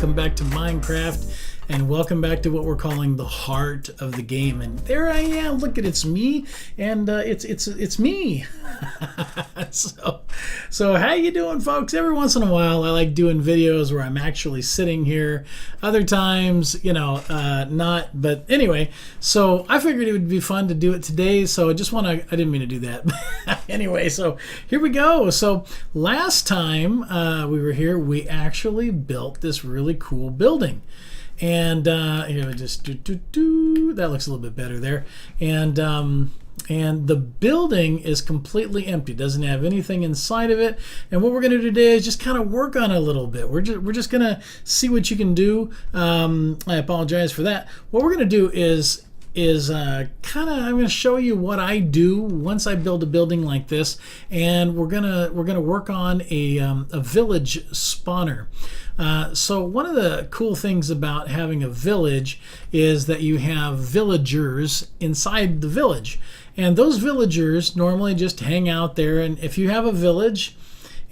welcome back to Minecraft, and welcome back to what we're calling the heart of the game. And there I am. Look at it's me, and it's me. So how you doing, folks? Every once in a while, I like doing videos where I'm actually sitting here. Other times, not. But anyway, so I figured it would be fun to do it today. So I didn't mean to do that. Anyway, so here we go. So last time we were here, we actually built this really cool building. And just that looks a little bit better there. And the building is completely empty, doesn't have anything inside of it. And what we're going to do today is just kind of work on it a little bit. We're just going to see what you can do. I apologize for that. What we're going to do is I'm going to show you what I do once I build a building like this, and we're gonna work on a village spawner. So one of the cool things about having a village is that you have villagers inside the village, and those villagers normally just hang out there. And if you have a village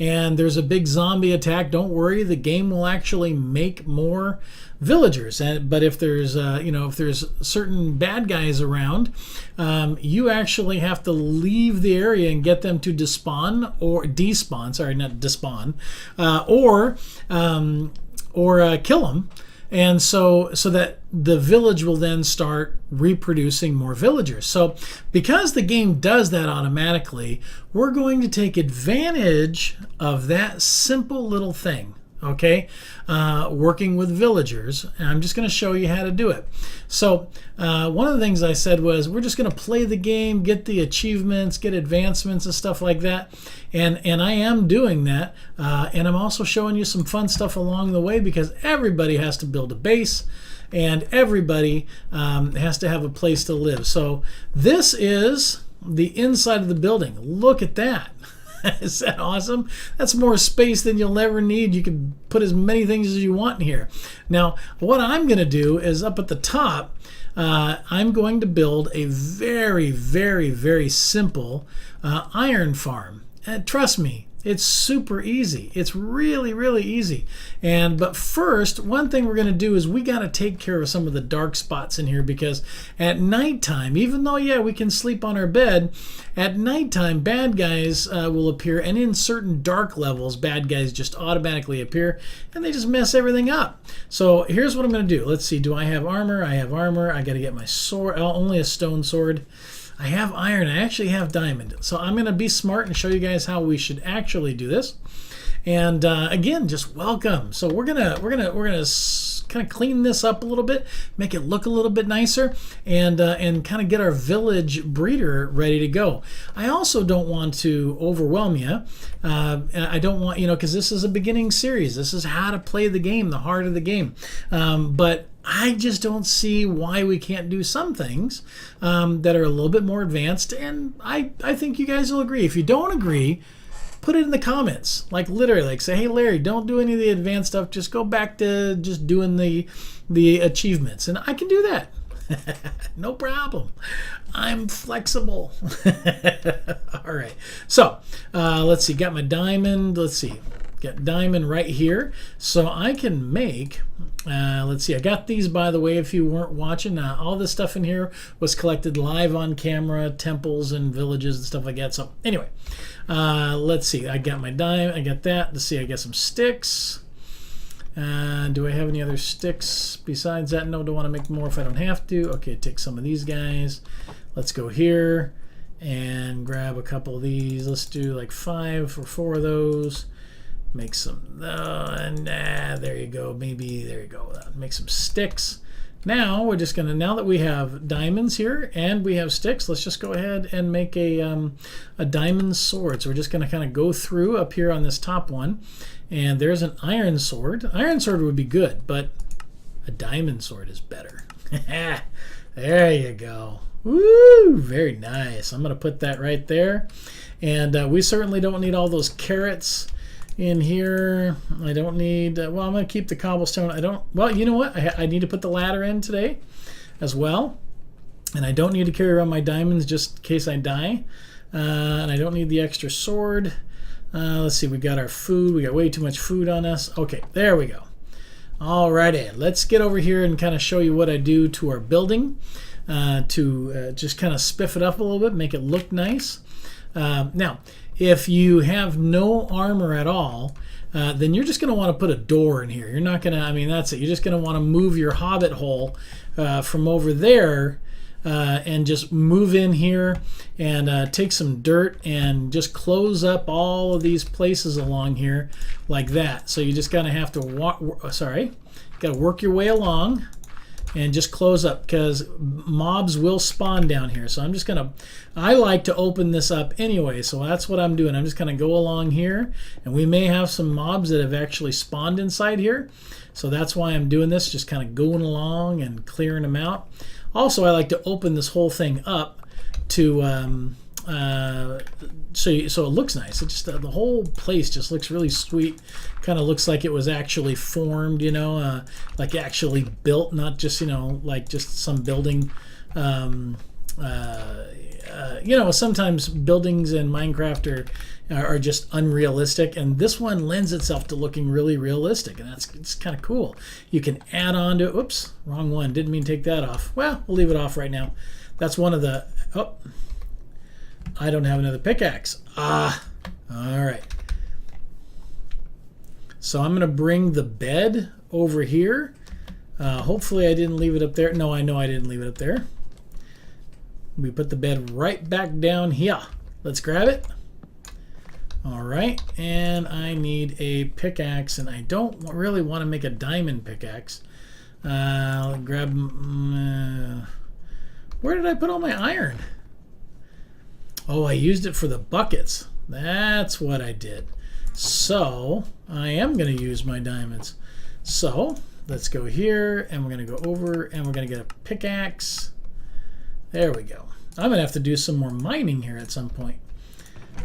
and there's a big zombie attack, don't worry, the game will actually make more villagers. But if there's if there's certain bad guys around, you actually have to leave the area and get them to despawn or despawn. Sorry, not despawn, or kill them. And so that the village will then start reproducing more villagers. So because the game does that automatically, we're going to take advantage of that simple little thing. Okay, working with villagers, and I'm just going to show you how to do it. So one of the things I said was we're just going to play the game, get the achievements, get advancements and stuff like that, and I am doing that, and I'm also showing you some fun stuff along the way, because everybody has to build a base and everybody has to have a place to live. So this is the inside of the building. Look at that. Is that awesome? That's more space than you'll ever need. You can put as many things as you want in here. Now, what I'm going to do is up at the top, I'm going to build a very, very, very simple iron farm. Trust me, it's super easy. It's really, really easy. But first, one thing we're going to do is we got to take care of some of the dark spots in here, because at nighttime, even though, yeah, we can sleep on our bed, at nighttime, bad guys will appear, and in certain dark levels, bad guys just automatically appear, and they just mess everything up. So here's what I'm going to do. Let's see. Do I have armor? I have armor. I got to get my sword. Only a stone sword. I have iron. I actually have diamond. So I'm going to be smart and show you guys how we should actually do this. And again, just welcome. So we're gonna kind of clean this up a little bit, make it look a little bit nicer, and kind of get our village breeder ready to go. I also don't want to overwhelm you. I don't want, because this is a beginning series. This is how to play the game, the heart of the game. But I just don't see why we can't do some things that are a little bit more advanced, and I think you guys will agree. If you don't agree, put it in the comments. Like literally, like say, hey Larry, don't do any of the advanced stuff. Just go back to just doing the achievements, and I can do that. No problem. I'm flexible. All right. So let's see. Got my diamond. Let's see. Got diamond right here, so I can make. Let's see. I got these, by the way, if you weren't watching. All this stuff in here was collected live on camera, temples and villages and stuff like that. So anyway, let's see. I got my diamond. I got that. Let's see. I got some sticks. Do I have any other sticks besides that? No, don't want to make more if I don't have to. Okay, take some of these guys. Let's go here and grab a couple of these. Let's do like 5 or 4 of those. Make some, there you go. Maybe, there you go. Make some sticks. Now we're just gonna, now that we have diamonds here and we have sticks, let's just go ahead and make a diamond sword. So we're just gonna kind of go through up here on this top one, and there's an iron sword. Iron sword would be good, but a diamond sword is better. There you go. Woo, very nice. I'm gonna put that right there, and we certainly don't need all those carrots in here. I don't need, well, I'm going to keep the cobblestone. Well, you know what? I need to put the ladder in today as well. And I don't need to carry around my diamonds just in case I die. And I don't need the extra sword. Let's see, we got our food. We got way too much food on us. Okay, there we go. Alrighty, let's get over here and kind of show you what I do to our building to just kind of spiff it up a little bit, make it look nice. Now, if you have no armor at all, then you're just going to want to put a door in here. You're not going to, I mean, that's it. You're just going to want to move your hobbit hole from over there and just move in here and take some dirt and just close up all of these places along here like that. So you just kind of have to got to work your way along and just close up because mobs will spawn down here. So I'm just gonna, I like to open this up anyway, so that's what I'm doing. I'm just gonna go along here, and we may have some mobs that have actually spawned inside here. So that's why I'm doing this, just kind of going along and clearing them out. Also, I like to open this whole thing up to so it looks nice. It just the whole place just looks really sweet. Kind of looks like it was actually formed, you know, like actually built, not just, you know, like just some building. You know, sometimes buildings in Minecraft are just unrealistic, and this one lends itself to looking really realistic, and it's kind of cool. You can add on to it. Oops, wrong one. Didn't mean to take that off. Well, we'll leave it off right now. That's one of the. Oh, I don't have another pickaxe. Ah, all right. So I'm going to bring the bed over here. Hopefully I didn't leave it up there. No, I know I didn't leave it up there. We put the bed right back down here. Let's grab it. All right, and I need a pickaxe, and I don't really want to make a diamond pickaxe. I'll grab. Where did I put all my iron? Oh, I used it for the buckets. That's what I did. So I am going to use my diamonds. So let's go here, and we're going to go over, and we're going to get a pickaxe. There we go. I'm going to have to do some more mining here at some point.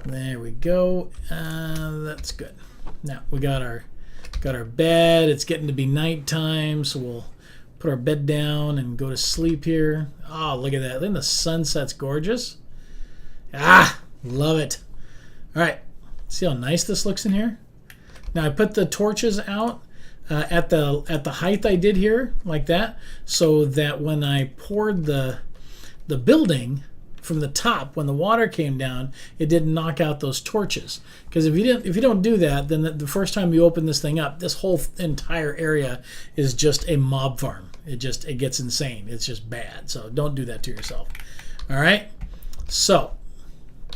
There we go. That's good. Now we got our bed. It's getting to be nighttime, so we'll put our bed down and go to sleep here. Oh, look at that. Then the sunset's gorgeous. Ah, love it. All right. See how nice this looks in here? Now I put the torches out at the height I did here, like that, so that when I poured the building from the top, when the water came down, it didn't knock out those torches. Because if you don't do that, then the first time you open this thing up, this whole entire area is just a mob farm. It gets insane. It's just bad. So don't do that to yourself. All right. So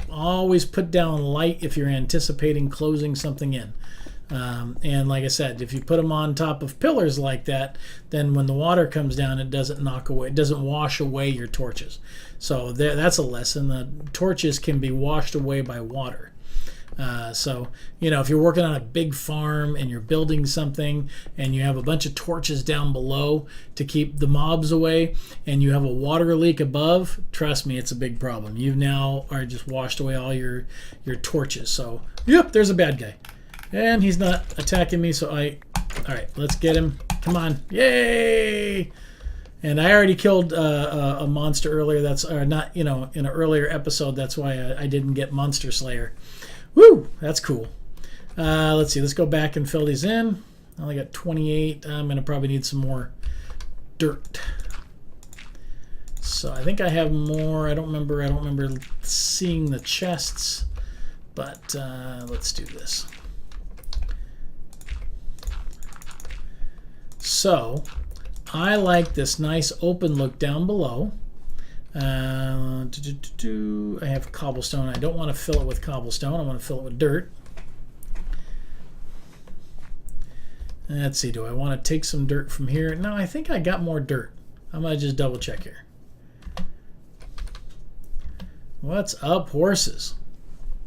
always put down light if you're anticipating closing something in. And like I said, if you put them on top of pillars like that, then when the water comes down, it doesn't wash away your torches. So that's a lesson. The torches can be washed away by water. So, you know, if you're working on a big farm and you're building something and you have a bunch of torches down below to keep the mobs away and you have a water leak above, trust me, it's a big problem. You now are just washed away all your torches. So, yep, there's a bad guy. And he's not attacking me, so all right, let's get him. Come on. Yay! And I already killed a monster earlier. That's not, you know, in an earlier episode. That's why I didn't get Monster Slayer. Woo! That's cool. Let's see. Let's go back and fill these in. I only got 28. I'm going to probably need some more dirt. So I think I have more. I don't remember seeing the chests, but let's do this. So I like this nice open look down below. I have cobblestone. I don't want to fill it with cobblestone. I want to fill it with dirt. Let's see. Do I want to take some dirt from here? No, I think I got more dirt. I'm going to just double check here. What's up, horses?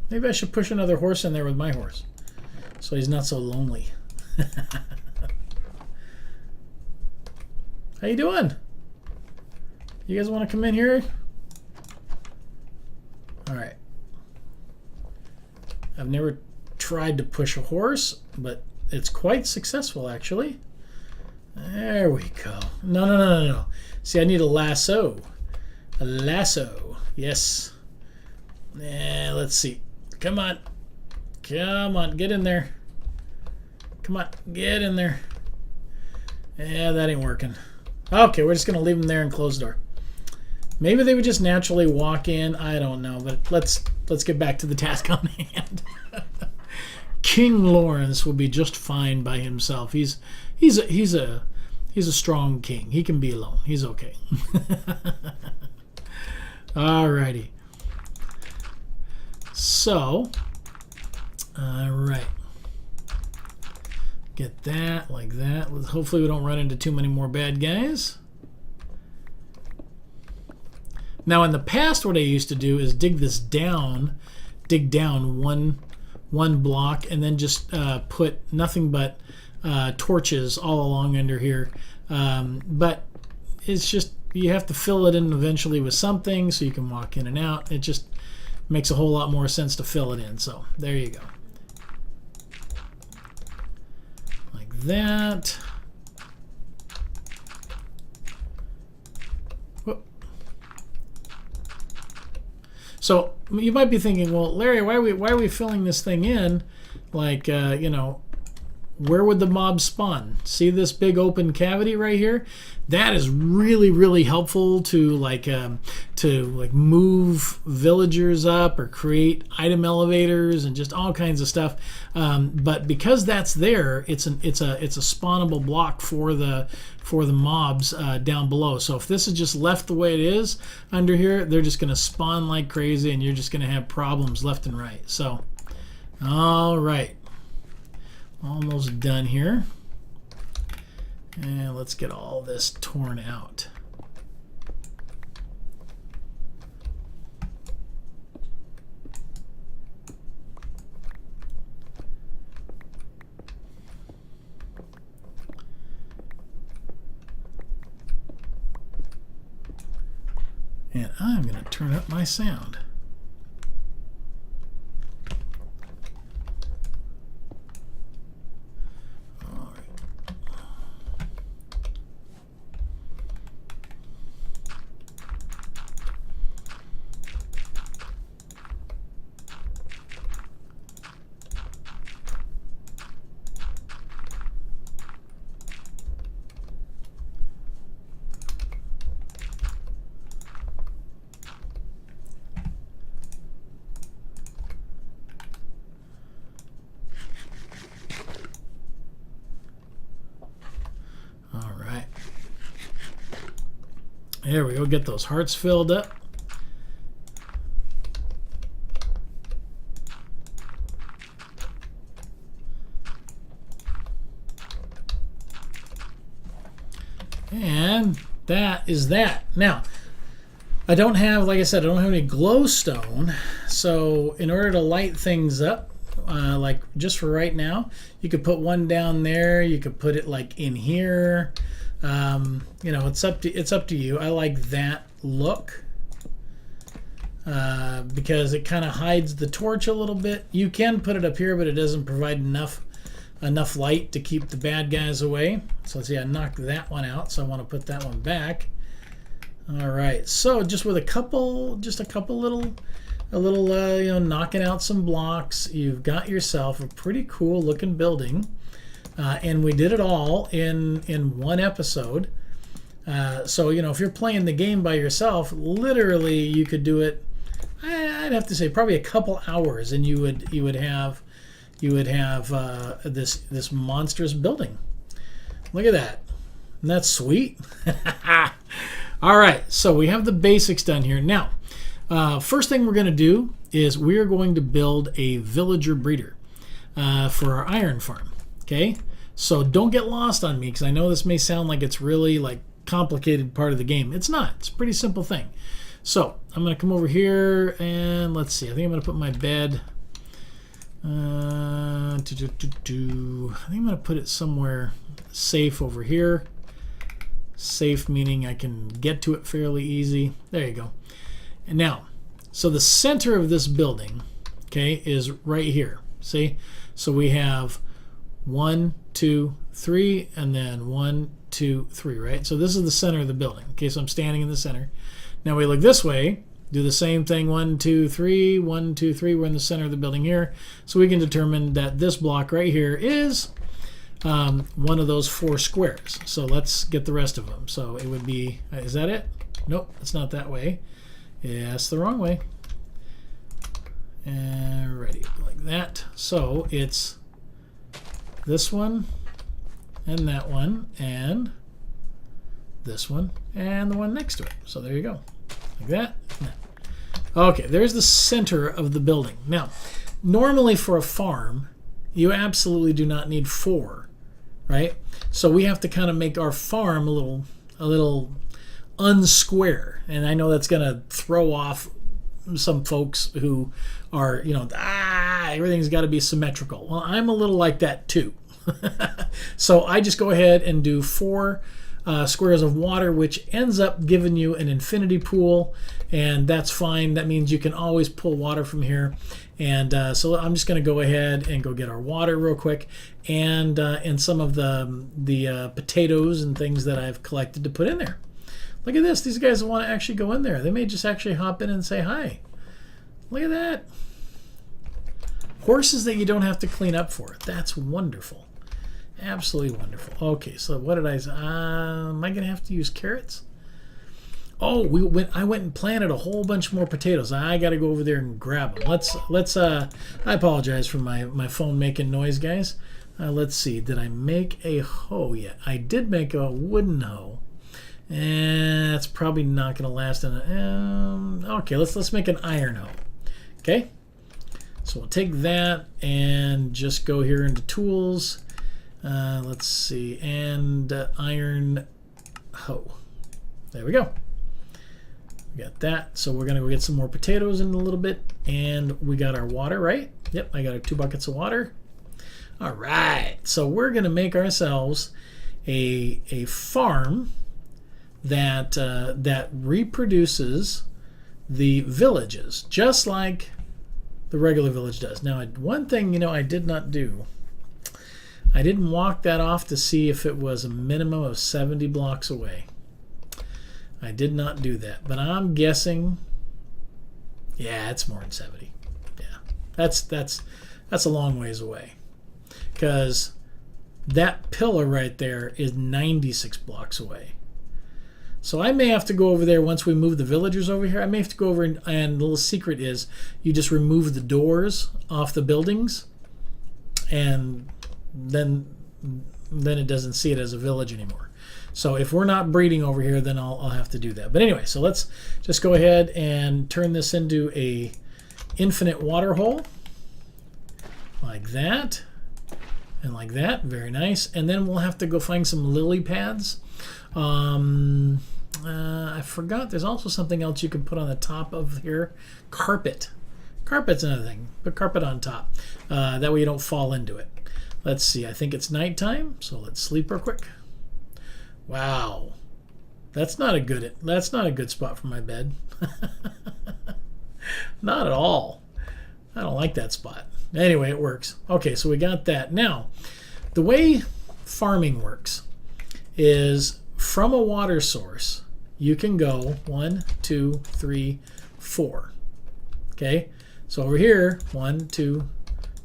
Maybe I should push another horse in there with my horse so he's not so lonely. How you doing? You guys want to come in here? All right. I've never tried to push a horse, but it's quite successful, actually. There we go. No. See, I need a lasso. A lasso. Yes. Let's see. Come on. Come on. Get in there. Come on. Get in there. Yeah, that ain't working. Okay, we're just going to leave them there and close the door. Maybe they would just naturally walk in. I don't know, but let's get back to the task on hand. King Lawrence will be just fine by himself. He's a strong king. He can be alone. He's okay. Alrighty. So, all right. Get that like that. Hopefully we don't run into too many more bad guys. Now in the past, what I used to do is dig down one block, and then just put nothing but torches all along under here. But it's just, you have to fill it in eventually with something so you can walk in and out. It just makes a whole lot more sense to fill it in. So there you go. Like that. Whoop. So you might be thinking, well, Larry, why are we filling this thing in? Like, you know, where would the mobs spawn? See this big open cavity right here? That is really, really helpful to like move villagers up or create item elevators and just all kinds of stuff. But because that's there, it's a spawnable block for the mobs down below. So if this is just left the way it is under here, they're just going to spawn like crazy, and you're just going to have problems left and right. So, all right. Almost done here. And let's get all this torn out. And I'm going to turn up my sound. There we go, get those hearts filled up. And that is that. Now, I don't have, like I said, I don't have any glowstone. So in order to light things up, like just for right now, you could put one down there. You could put it like in here. You know, it's up to you. I like that look because it kind of hides the torch a little bit. You can put it up here, but it doesn't provide enough light to keep the bad guys away. So let's see, I knocked that one out, so I want to put that one back. All right, so just with a couple little, you know, knocking out some blocks, you've got yourself a pretty cool looking building. And we did it all in one episode. So, you know, if you're playing the game by yourself, literally you could do it, I'd have to say probably a couple hours, and you would have this monstrous building. Look at that. Isn't that sweet? All right, so we have the basics done here. Now, first thing we're going to do is we are going to build a villager breeder for our iron farm. Okay, so don't get lost on me, because I know this may sound like it's really like complicated part of the game. It's not. It's a pretty simple thing. So I'm going to come over here and let's see. I think I'm going to put my bed. I think I'm going to put it somewhere safe over here. Safe meaning I can get to it fairly easy. There you go. And now, so the center of this building, okay, is right here. See? So we have 1, 2, 3, and then 1, 2, 3, right? So this is the center of the building. Okay, so I'm standing in the center. Now we look this way, do the same thing, 1, 2, 3, 1, 2, 3. We're in the center of the building here. So we can determine that this block right here is one of those 4 squares. So let's get the rest of them. So it would be, is that it? Nope, it's not that way. Yes, the wrong way. And ready, like that. So it's this one, and that one, and this one, and the one next to it. So there you go, like that, and that. Okay, there's the center of the building. Now, normally for a farm, you absolutely do not need 4, right? So we have to kind of make our farm a little unsquare, and I know that's going to throw off some folks who are, everything's got to be symmetrical. Well, I'm a little like that too. So I just go ahead and do 4 squares of water, which ends up giving you an infinity pool, and that's fine. That means you can always pull water from here. And so I'm just going to go ahead and go get our water real quick, and some of the potatoes and things that I've collected to put in there. Look at this. These guys want to actually go in there. They may just actually hop in and say hi. Look at that. Horses that you don't have to clean up for. That's wonderful. Absolutely wonderful. Okay, so what did I say? Am I going to have to use carrots? Oh, I went and planted a whole bunch more potatoes. I got to go over there and grab them. I apologize for my phone making noise, guys. Let's see. Did I make a hoe yet? I did make a wooden hoe. And that's probably not going to last. Okay, let's make an iron hoe. Okay, so we'll take that and just go here into tools. Let's see, and iron hoe. There we go. We got that. So we're going to go get some more potatoes in a little bit, and we got our water, right? Yep, I got our 2 buckets of water. All right, so we're going to make ourselves a farm that reproduces the villages just like the regular village does. Now, one thing I did not do, I didn't walk that off to see if it was a minimum of 70 blocks away. I did not do that, but I'm guessing, yeah, it's more than 70. Yeah, that's a long ways away, because that pillar right there is 96 blocks away. So I may have to go over there once we move the villagers over here. I may have to go over and the little secret is you just remove the doors off the buildings, and then it doesn't see it as a village anymore. So if we're not breeding over here, then I'll have to do that. But anyway, so let's just go ahead and turn this into a infinite water hole, like that, and like that. Very nice. And then we'll have to go find some lily pads. I forgot there's also something else you can put on the top of here. Carpet's another thing. Put carpet on top. That way you don't fall into it. Let's see, I think it's nighttime, so let's sleep real quick. Wow, that's not a good spot for my bed. Not at all. I don't like that spot. Anyway, it works. Okay, so we got that. Now, the way farming works is from a water source, you can go 1, 2, 3, 4. Okay, so over here, 1, 2,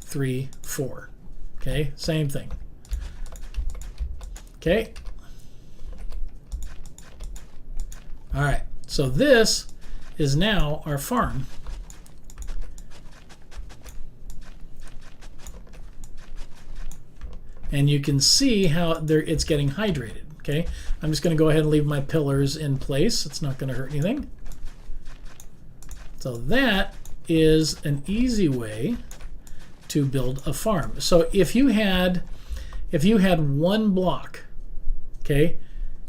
3, 4. Okay, same thing. Okay. All right, so this is now our farm. And you can see how it's getting hydrated. Okay, I'm just going to go ahead and leave my pillars in place. It's not going to hurt anything. So that is an easy way to build a farm. So if you had 1 block, okay,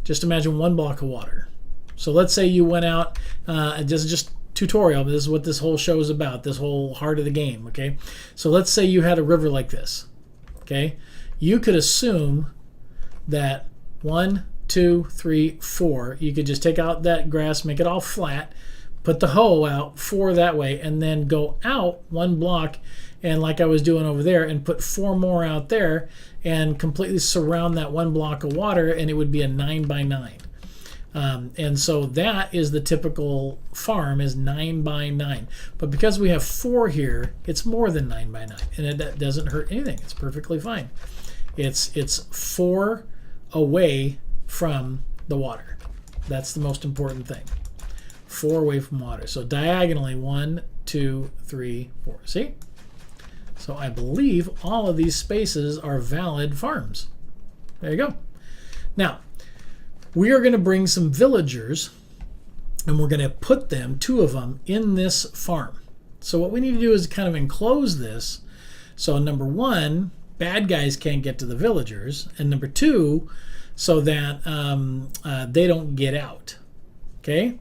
just imagine 1 block of water. So let's say you went out, this is just tutorial, but this is what this whole show is about, this whole heart of the game, okay? So let's say you had a river like this, okay? You could assume that 1, 2, 3, 4, you could just take out that grass, make it all flat, put the hoe out 4 that way, and then go out 1 block, and like I was doing over there, and put 4 more out there, and completely surround that 1 block of water, and it would be a 9 by 9. And so that is the typical farm, is 9 by 9. But because we have 4 here, it's more than 9 by 9, and that doesn't hurt anything. It's perfectly fine. It's 4 away from the water. That's the most important thing. 4 away from water. So diagonally 1, 2, 3, 4. See? So I believe all of these spaces are valid farms. There you go. Now, we are going to bring some villagers and we're going to put them, 2 of them, in this farm. So what we need to do is kind of enclose this. So number 1, bad guys can't get to the villagers. And number 2, so that they don't get out. Okay?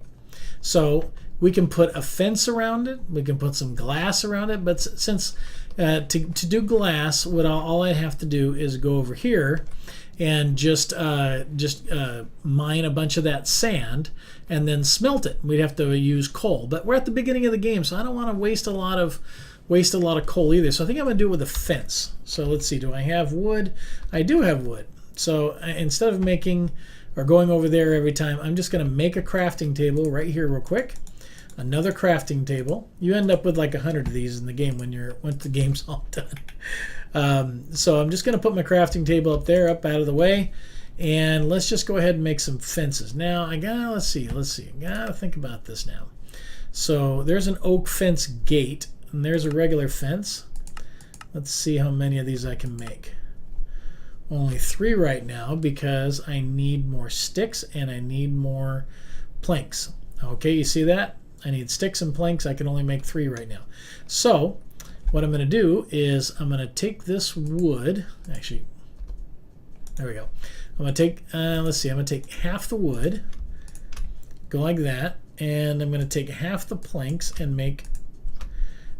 So we can put a fence around it. We can put some glass around it. But since to do glass, what all I have to do is go over here and just mine a bunch of that sand and then smelt it. We'd have to use coal, but we're at the beginning of the game, so I don't want to waste a lot of coal either. So I think I'm going to do it with a fence. So let's see, do I have wood? I do have wood. So instead of making or going over there every time, I'm just going to make a crafting table right here real quick. Another crafting table. You end up with like 100 of these in the game once the game's all done. So I'm just going to put my crafting table up there, up out of the way, and let's just go ahead and make some fences. Now I gotta let's see. I gotta think about this now. So there's an oak fence gate, and there's a regular fence. Let's see how many of these I can make. Only 3 right now because I need more sticks and I need more planks. Okay, you see that? I need sticks and planks. I can only make 3 right now. So what I'm going to do is I'm going to take this wood. Actually, there we go. I'm going to take, let's see, I'm going to take half the wood, go like that, and I'm going to take half the planks and make,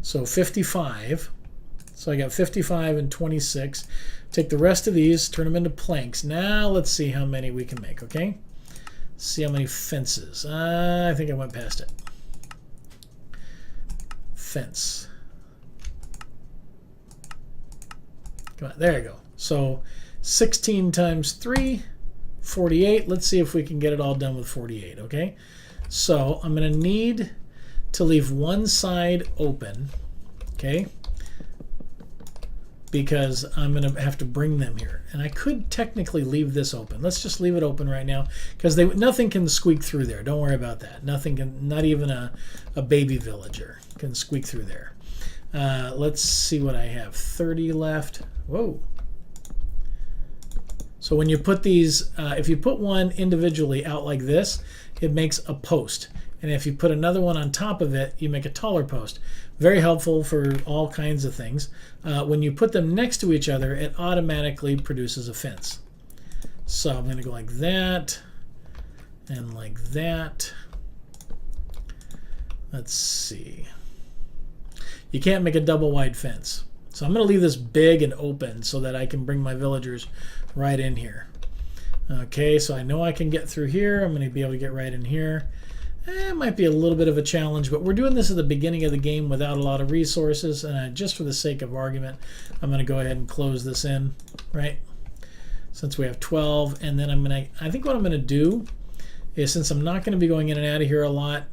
so 55. So I got 55 and 26. Take the rest of these, turn them into planks. Now let's see how many we can make, okay? See how many fences. I think I went past it. Fence. Come on, there you go. So 16 times 3, 48. Let's see if we can get it all done with 48, okay? So I'm going to need to leave one side open, okay? Because I'm going to have to bring them here. And I could technically leave this open. Let's just leave it open right now because nothing can squeak through there. Don't worry about that. Nothing can, not even a baby villager can squeak through there. Let's see what I have. 30 left. Whoa. So when you put these, if you put one individually out like this, it makes a post. And if you put another one on top of it, you make a taller post. Very helpful for all kinds of things. When you put them next to each other, it automatically produces a fence. So I'm going to go like that and like that. Let's see. You can't make a double wide fence. So I'm going to leave this big and open so that I can bring my villagers right in here. Okay, so I know I can get through here. I'm going to be able to get right in here. It might be a little bit of a challenge, but we're doing this at the beginning of the game without a lot of resources, and just for the sake of argument, I'm going to go ahead and close this in, right? Since we have 12, and then I think what I'm going to do is, since I'm not going to be going in and out of here a lot,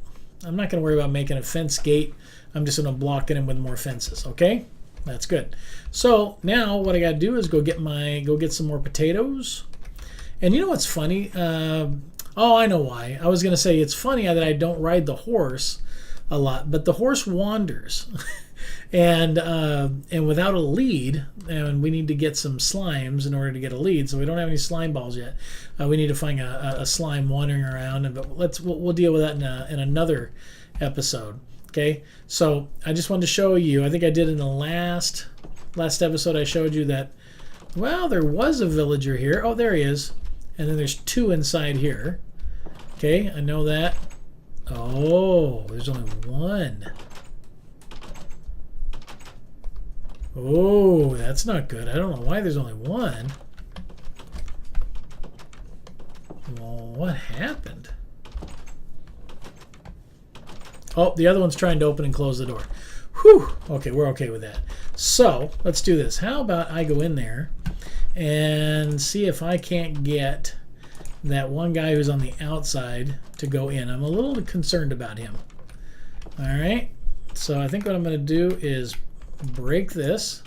I'm not going to worry about making a fence gate. I'm just going to block it in with more fences, okay? That's good. So now what I got to do is go get some more potatoes. And you know what's funny? Oh, I know why. I was going to say it's funny that I don't ride the horse a lot, but the horse wanders. and without a lead, and we need to get some slimes in order to get a lead, so we don't have any slime balls yet. We need to find a slime wandering around, but we'll deal with that in another episode. Okay, so I just wanted to show you, I think I did in the last episode, I showed you that, well, there was a villager here. Oh, there he is. And then there's 2 inside here. Okay, I know that. Oh, there's only 1. Oh, that's not good. I don't know why there's only 1. Well, what happened? Oh, the other one's trying to open and close the door. Whew. Okay, we're okay with that. So, let's do this. How about I go in there and see if I can't get that one guy who's on the outside to go in. I'm a little concerned about him. All right, so I think what I'm going to do is break this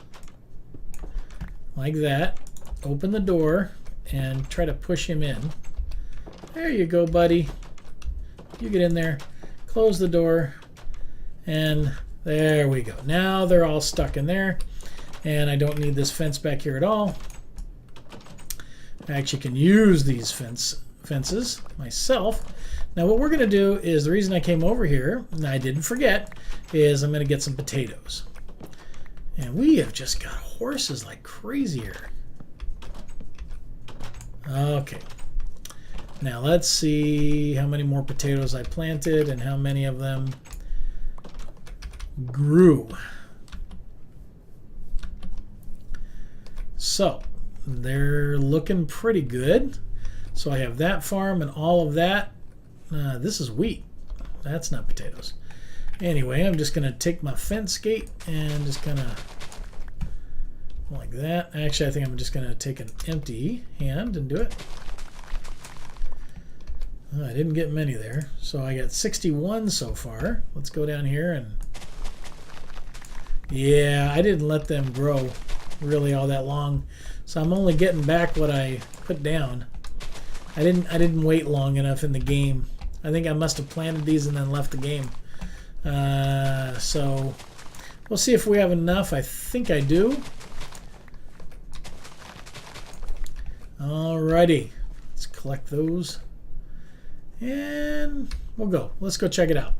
like that, open the door and try to push him in. There you go, buddy. You get in there, close the door, and there we go. Now they're all stuck in there, and I don't need this fence back here at all. I actually can use these fences myself. Now what we're going to do is, the reason I came over here, and I didn't forget, is I'm going to get some potatoes. And we have just got horses like crazy here. Okay. Now let's see how many more potatoes I planted and how many of them grew. So they're looking pretty good. So I have that farm and all of that. This is wheat. That's not potatoes. Anyway, I'm just going to take my fence gate and just kind of like that. Actually, I think I'm just going to take an empty hand and do it. I didn't get many there. So I got 61 so far. Let's go down here and... Yeah, I didn't let them grow really all that long. So I'm only getting back what I put down. I didn't wait long enough in the game. I think I must have planted these and then left the game. So we'll see if we have enough. I think I do. Alrighty, let's collect those and we'll go. Let's go check it out.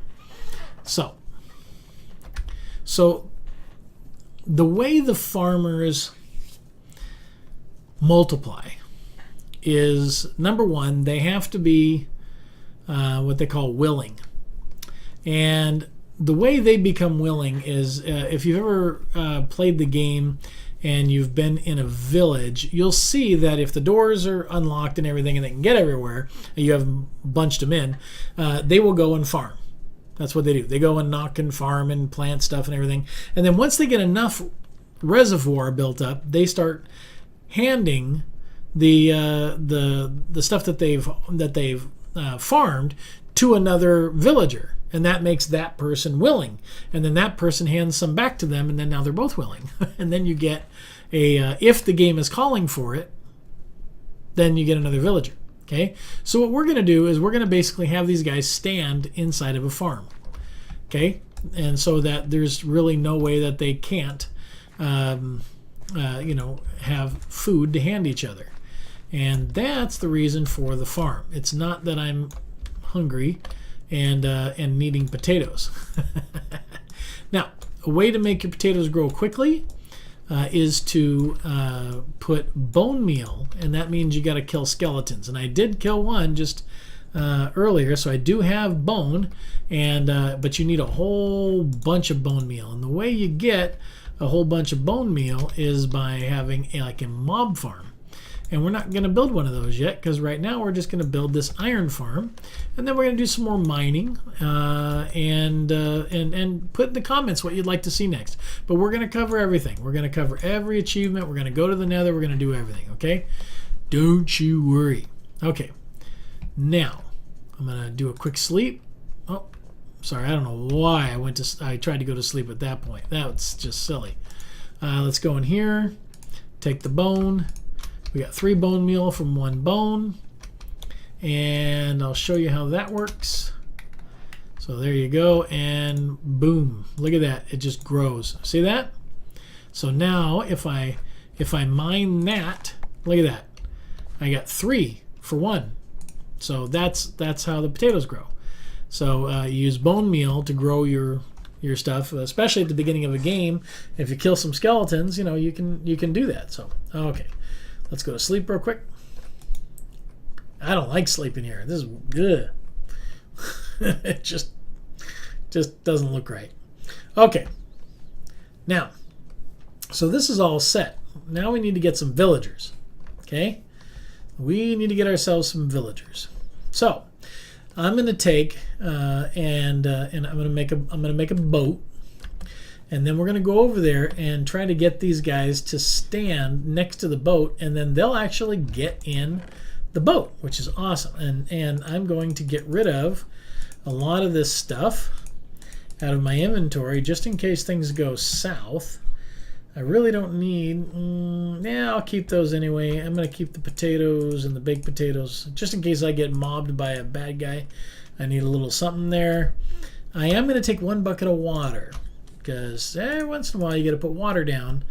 So the way the farmers multiply is, number one, they have to be what they call willing. And the way they become willing is, if you've ever played the game and you've been in a village, you'll see that if the doors are unlocked and everything and they can get everywhere, and you have bunched them in, they will go and farm. That's what they do. They go and knock and farm and plant stuff and everything. And then once they get enough reservoir built up, they start handing the stuff that they've farmed to another villager. And that makes that person willing. And then that person hands some back to them, and then now they're both willing. And then you get if the game is calling for it, then you get another villager. Okay? So what we're going to do is we're going to basically have these guys stand inside of a farm. Okay? And so that there's really no way that they can't, have food to hand each other. And that's the reason for the farm. It's not that I'm hungry and needing potatoes. Now, a way to make your potatoes grow quickly is to put bone meal, and that means you got to kill skeletons. And I did kill one just earlier, so I do have bone, and but you need a whole bunch of bone meal. And the way you get a whole bunch of bone meal is by having a mob farm. And we're not going to build one of those yet, because right now we're just going to build this iron farm, and then we're going to do some more mining and put in the comments what you'd like to see next. But we're going to cover everything. We're going to cover every achievement. We're going to go to the Nether. We're going to do everything. Okay? Don't you worry. Okay. Now I'm going to do a quick sleep. Oh, sorry. I don't know why I tried to go to sleep at that point. That's just silly. Let's go in here. Take the bone. We got 3 bone meal from 1 bone, and I'll show you how that works. So there you go, and boom, look at that, it just grows. See that? So now if I mine that, look at that, I got 3 for 1. So that's how the potatoes grow. So you use bone meal to grow your stuff, especially at the beginning of a game. If you kill some skeletons, you can do that. So okay. Let's go to sleep real quick. I don't like sleeping here. This is good. It just doesn't look right. Okay. Now, so this is all set. Now we need to get some villagers. Okay? We need to get ourselves some villagers. So I'm going to take and I'm going to make a boat. And then we're going to go over there and try to get these guys to stand next to the boat, and then they'll actually get in the boat, which is awesome. And I'm going to get rid of a lot of this stuff out of my inventory just in case things go south. I really don't need, yeah, I'll keep those anyway. I'm going to keep the potatoes and the baked potatoes just in case I get mobbed by a bad guy. I need a little something there. I am going to take 1 bucket of water because once in a while you got to put water down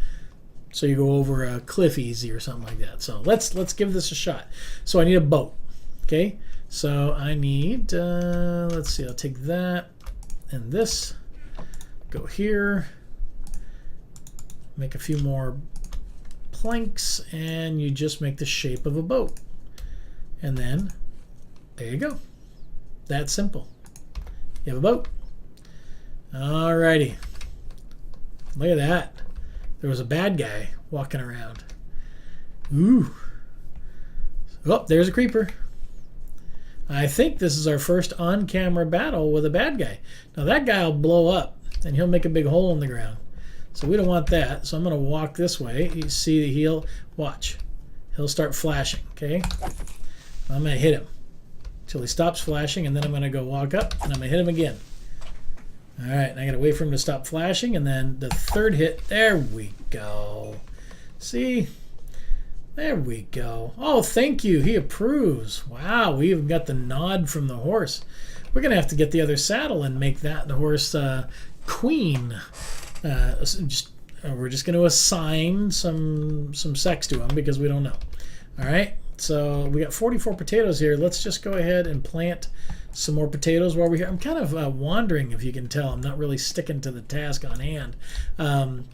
so you go over a cliff easy or something like that. So let's give this a shot. So I need a boat. Okay, so I need, let's see, I'll take that and this, go here. Make a few more planks and you just make the shape of a boat. And then there you go. That simple. You have a boat. Alrighty. Look at that. There was a bad guy walking around. Ooh. Oh, there's a creeper. I think this is our first on-camera battle with a bad guy. Now that guy will blow up and he'll make a big hole in the ground. So we don't want that. So I'm going to walk this way. You see he'll, watch. He'll start flashing, okay? I'm going to hit him until he stops flashing, and then I'm going to go walk up, and I'm going to hit him again. All right, and I got to wait for him to stop flashing, and then the third hit, there we go. See? There we go. Oh, thank you. He approves. Wow, we even got the nod from the horse. We're going to have to get the other saddle and make that the horse queen. We're just going to assign some sex to him because we don't know. All right, so we got 44 potatoes here. Let's just go ahead and plant some more potatoes while we're here. I'm kind of wandering, if you can tell. I'm not really sticking to the task on hand, and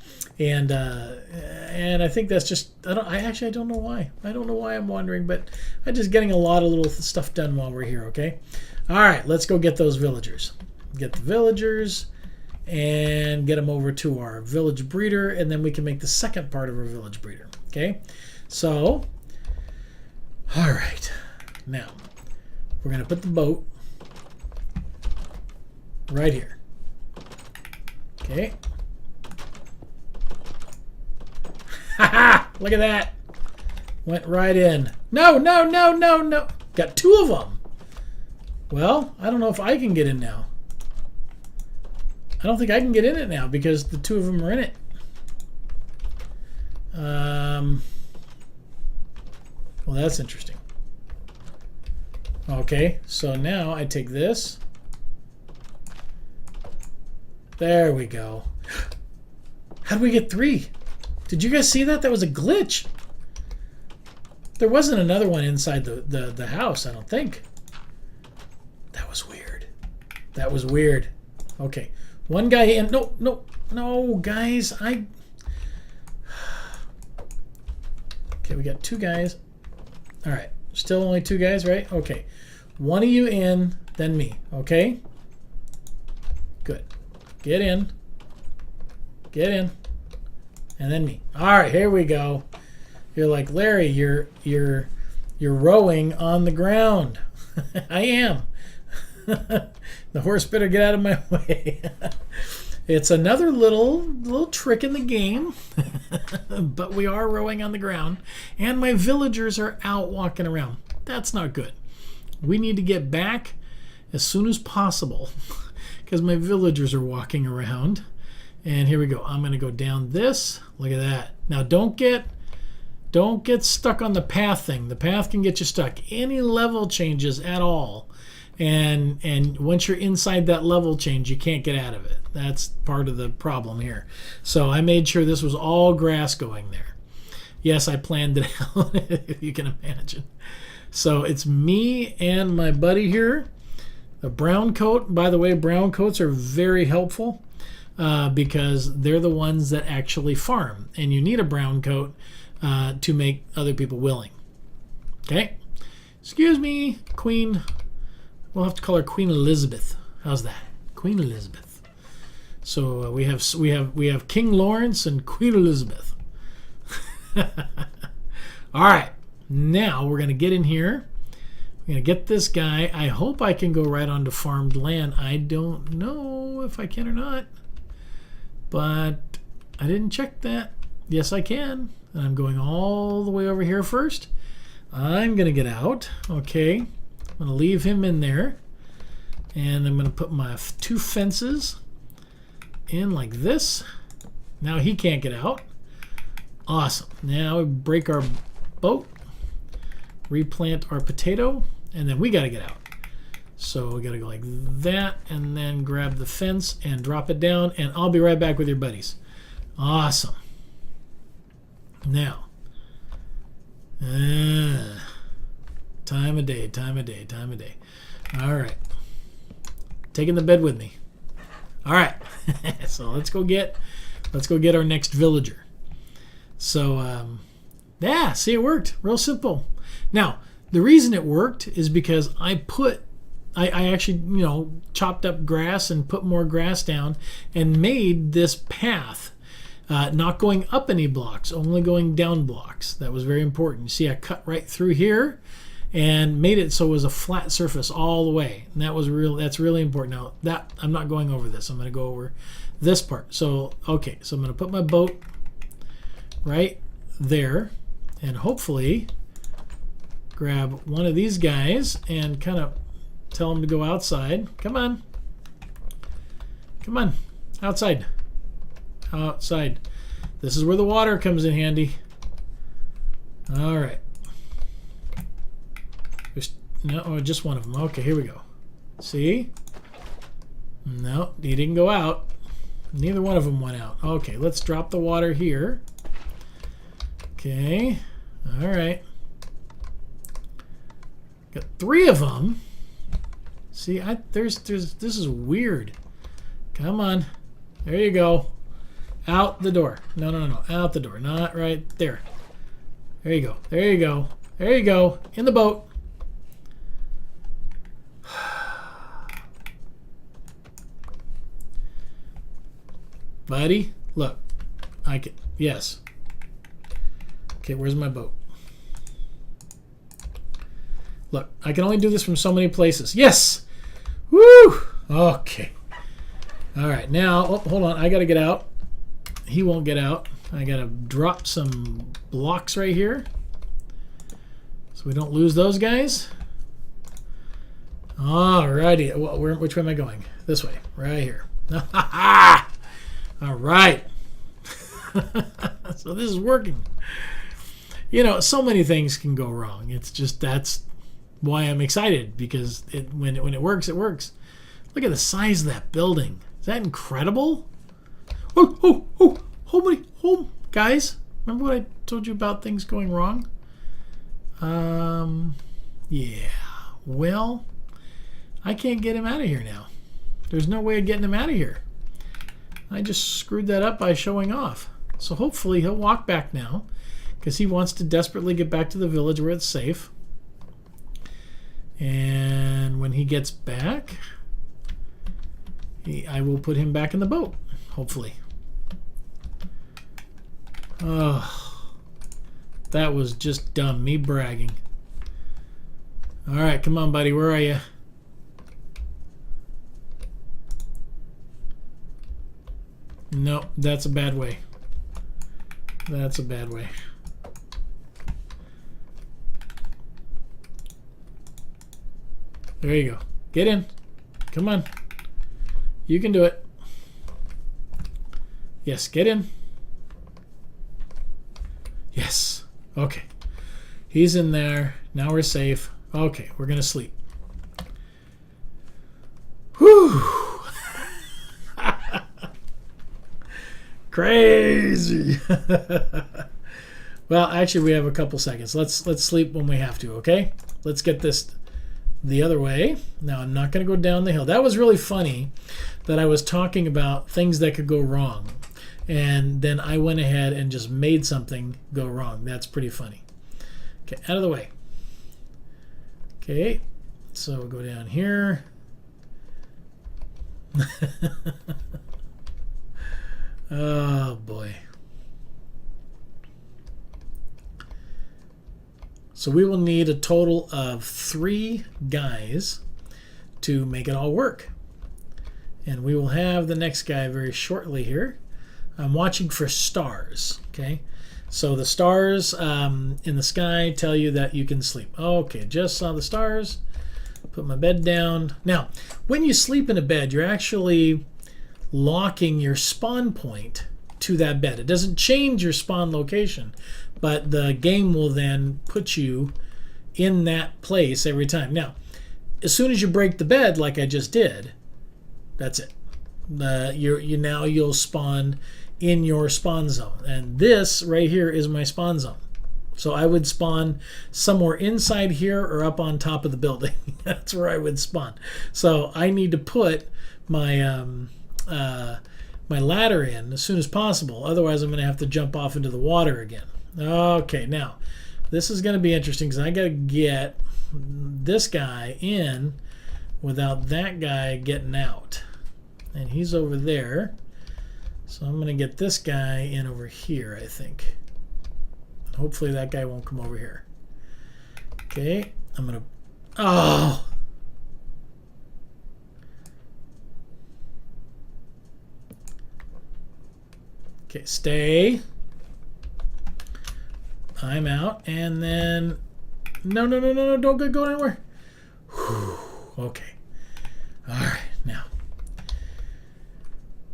I think that's just I don't know why. I don't know why I'm wandering, but I'm just getting a lot of little stuff done while we're here. Okay, all right, let's go get those villagers. Get the villagers. And get them over to our village breeder, and then we can make the second part of our village breeder. Okay, so all right, now we're gonna put the boat right here. Okay, haha, look at that, went right in. No, got 2 of them. Well, I don't know if I can get in now. I don't think I can get in it now because the 2 of them are in it. Well, that's interesting. Okay, so now I take this. There we go. How did we get 3? Did you guys see that? That was a glitch. There wasn't another one inside the house, I don't think. That was weird. That was weird. Okay. 1 guy in. No, guys. Okay, we got 2 guys. All right. Still only 2 guys, right? Okay. 1 of you in, then me. Okay? Good. Get in. Get in. And then me. All right, here we go. You're like, Larry, you're rowing on the ground. I am. The horse better get out of my way. It's another little trick in the game, but we are rowing on the ground, and my villagers are out walking around. That's not good. We need to get back as soon as possible because my villagers are walking around. And here we go. I'm going to go down this. Look at that. Now don't get stuck on the path thing. The path can get you stuck. Any level changes at all. And once you're inside that level change, you can't get out of it. That's part of the problem here. So I made sure this was all grass going there. Yes, I planned it out, if you can imagine. So it's me and my buddy here. The brown coat, by the way, brown coats are very helpful because they're the ones that actually farm. And you need a brown coat to make other people willing. Okay? Excuse me, Queen. We'll have to call her Queen Elizabeth. How's that? Queen Elizabeth. So we have King Lawrence and Queen Elizabeth. All right. Now we're going to get in here. We're going to get this guy. I hope I can go right onto farmed land. I don't know if I can or not. But I didn't check that. Yes, I can. And I'm going all the way over here first. I'm going to get out. Okay. I'm going to leave him in there, and I'm going to put my 2 fences in like this. Now he can't get out. Awesome. Now we break our boat, replant our potato, and then we got to get out. So we got to go like that, and then grab the fence and drop it down, and I'll be right back with your buddies. Awesome. Now, time of day, time of day, time of day. All right. Taking the bed with me. All right. So let's go get our next villager. So yeah, see, it worked. Real simple. Now, the reason it worked is because I actually, chopped up grass and put more grass down and made this path not going up any blocks, only going down blocks. That was very important. You see, I cut right through here and made it so it was a flat surface all the way. And that's really important. Now, that I'm not going over this. I'm going to go over this part. So, okay, so I'm going to put my boat right there and hopefully grab one of these guys and kind of tell them to go outside. Come on. Come on. Outside. Outside. This is where the water comes in handy. All right. No, just one of them. Okay, here we go. See? No, he didn't go out. Neither one of them went out. Okay, let's drop the water here. Okay. All right. Got 3 of them. See, this is weird. Come on. There you go. Out the door. No. Out the door. Not right there. There you go. There you go. There you go. In the boat. Buddy, look. I can. Yes. Okay, where's my boat? Look, I can only do this from so many places. Yes! Woo! Okay. All right, now, hold on. I got to get out. He won't get out. I got to drop some blocks right here so we don't lose those guys. All righty. Well, which way am I going? This way. Right here. All right. So this is working. So many things can go wrong. It's just that's why I'm excited, because when it works, it works. Look at the size of that building. Is that incredible? Oh, guys. Remember what I told you about things going wrong? Yeah. Well, I can't get him out of here now. There's no way of getting him out of here. I just screwed that up by showing off. So hopefully he'll walk back now, because he wants to desperately get back to the village where it's safe. And when he gets back, I will put him back in the boat, hopefully. Oh, that was just dumb, me bragging. All right, come on, buddy, where are you? No, that's a bad way. That's a bad way. There you go. Get in. Come on. You can do it. Yes, get in. Yes. Okay. He's in there. Now we're safe. Okay, we're going to sleep. Whew. Crazy. Well, actually, we have a couple seconds. Let's sleep when we have to, okay? Let's get this the other way. Now, I'm not going to go down the hill. That was really funny that I was talking about things that could go wrong. And then I went ahead and just made something go wrong. That's pretty funny. Okay, out of the way. Okay, so we'll go down here. Oh, boy. So we will need a total of 3 guys to make it all work. And we will have the next guy very shortly here. I'm watching for stars, okay? So the stars in the sky tell you that you can sleep. Okay, just saw the stars. Put my bed down. Now, when you sleep in a bed, you're actually locking your spawn point to that bed. It doesn't change your spawn location, but the game will then put you in that place every time. Now, as soon as you break the bed, like I just did, that's it. You'll spawn in your spawn zone, and this right here is my spawn zone. So I would spawn somewhere inside here or up on top of the building. That's where I would spawn. So I need to put my my ladder in as soon as possible. Otherwise, I'm going to have to jump off into the water again. Okay, now this is going to be interesting because I got to get this guy in without that guy getting out. And he's over there. So I'm going to get this guy in over here, I think. Hopefully that guy won't come over here. Okay, I'm going to... Oh! Okay, stay. I'm out. And then... No, don't go anywhere. Whew. Okay. All right, now.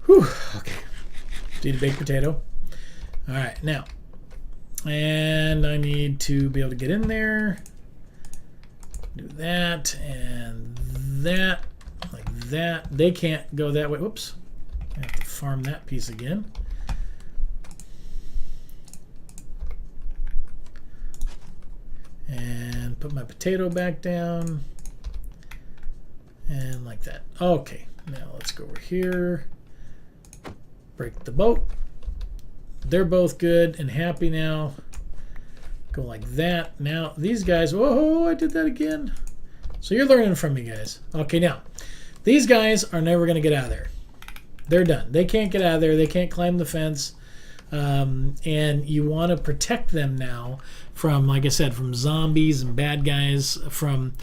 Whew. Okay. Eat a baked potato. All right, now. And I need to be able to get in there. Do that and that. Like that. They can't go that way. Whoops. I have to farm that piece again. And put my potato back down. And like that. Okay. Now let's go over here. Break the boat. They're both good and happy now. Go like that. Now these guys, whoa, I did that again. So you're learning from me, guys. Okay, now these guys are never going to get out of there. They're done. They can't get out of there. They can't climb the fence. And you want to protect them now from, like I said, from zombies and bad guys. From,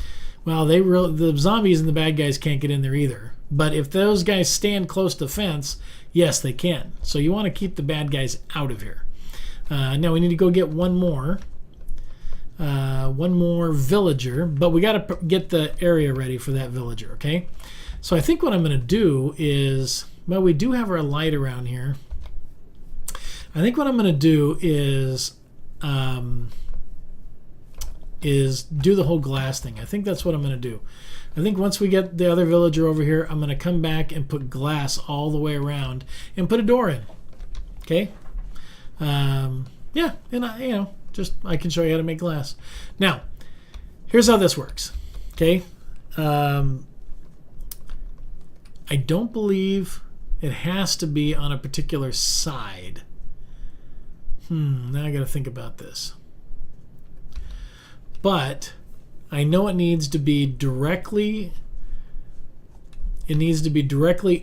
well, the zombies and the bad guys can't get in there either. But if those guys stand close to the fence, yes, they can. So you want to keep the bad guys out of here. Now we need to go get one more villager, but we got to get the area ready for that villager, okay? So I think what I'm going to do is, well, we do have our light around here. I think what I'm going to do is do the whole glass thing. I think that's what I'm going to do. I think once we get the other villager over here, I'm going to come back and put glass all the way around and put a door in. Okay? Yeah, and I can show you how to make glass. Now, here's how this works. Okay? I don't believe it has to be on a particular side. Now I got to think about this. But I know it needs to be directly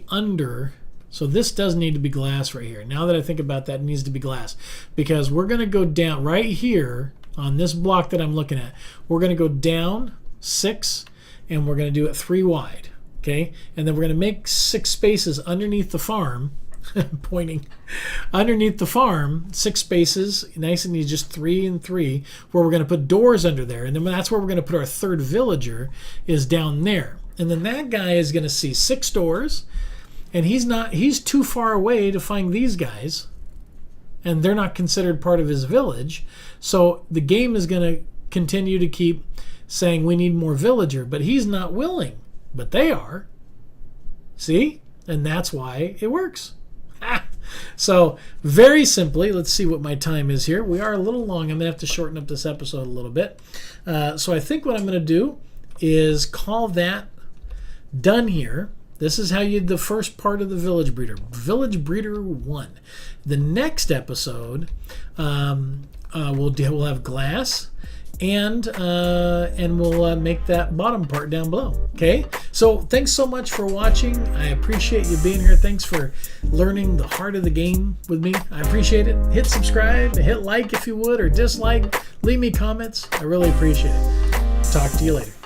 under. So this does need to be glass right here. Now that I think about that, it needs to be glass. Because we're going to go down right here on this block that I'm looking at. We're going to go down 6 and we're going to do it 3 wide. Okay? And then we're going to make 6 spaces underneath the farm. Pointing underneath the farm, 6 spaces, nice and easy, just 3 and 3, where we're going to put doors under there, and then that's where we're going to put our third villager, is down there. And then that guy is going to see 6 doors, and he's too far away to find these guys, and they're not considered part of his village. So the game is going to continue to keep saying we need more villager, but he's not willing, but they are. See? And that's why it works. So very simply, let's see what my time is here. We are a little long. I'm going to have to shorten up this episode a little bit. So I think what I'm going to do is call that done here. This is how the first part of the Village Breeder 1. The next episode, we'll have glass, and we'll make that bottom part down below. Okay, so thanks so much for watching. I appreciate you being here. Thanks for learning the heart of the game with me. I appreciate it. Hit subscribe, hit like if you would, or dislike. Leave me comments. I really appreciate it. Talk to you later.